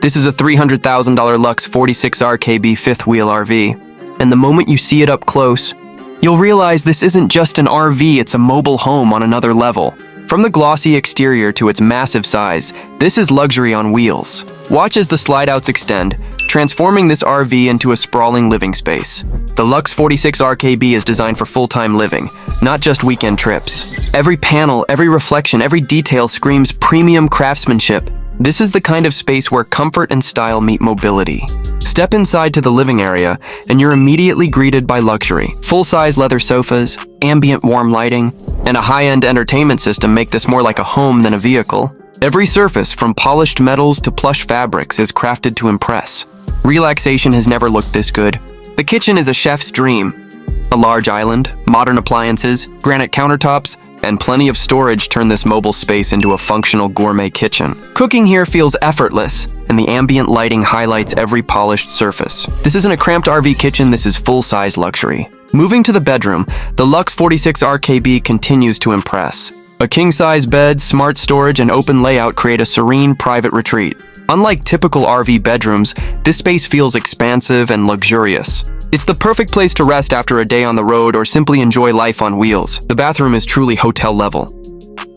This is a $300,000 LUXE 46RKB fifth wheel RV. And the moment you see it up close, you'll realize this isn't just an RV, it's a mobile home on another level. From the glossy exterior to its massive size, this is luxury on wheels. Watch as the slide-outs extend, transforming this RV into a sprawling living space. The LUXE 46RKB is designed for full-time living, not just weekend trips. Every panel, every reflection, every detail screams premium craftsmanship. This is the kind of space where comfort and style meet mobility. Step inside to the living area, and you're immediately greeted by luxury. Full-size leather sofas, ambient warm lighting, and a high-end entertainment system make this more like a home than a vehicle. Every surface, from polished metals to plush fabrics, is crafted to impress. Relaxation has never looked this good. The kitchen is a chef's dream. A large island, modern appliances, granite countertops, and plenty of storage turn this mobile space into a functional gourmet kitchen. Cooking here feels effortless, and the ambient lighting highlights every polished surface. This isn't a cramped RV kitchen, this is full-size luxury. Moving to the bedroom, the LUXE 46RKB continues to impress. A king-size bed, smart storage, and open layout create a serene, private retreat. Unlike typical RV bedrooms, this space feels expansive and luxurious. It's the perfect place to rest after a day on the road or simply enjoy life on wheels. The bathroom is truly hotel level.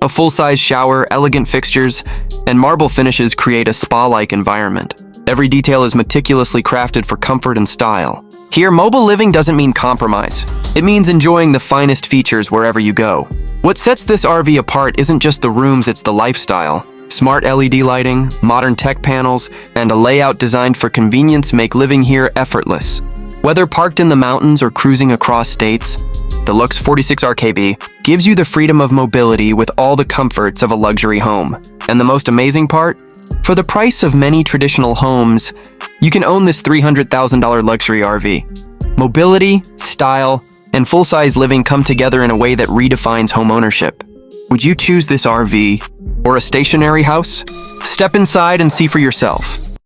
A full-size shower, elegant fixtures, and marble finishes create a spa-like environment. Every detail is meticulously crafted for comfort and style. Here, mobile living doesn't mean compromise. It means enjoying the finest features wherever you go. What sets this RV apart isn't just the rooms, it's the lifestyle. Smart LED lighting, modern tech panels, and a layout designed for convenience make living here effortless. Whether parked in the mountains or cruising across states, the LUXE 46RKB gives you the freedom of mobility with all the comforts of a luxury home. And the most amazing part? For the price of many traditional homes, you can own this $300,000 luxury RV. Mobility, style, and full-size living come together in a way that redefines homeownership. Would you choose this RV or a stationary house? Step inside and see for yourself.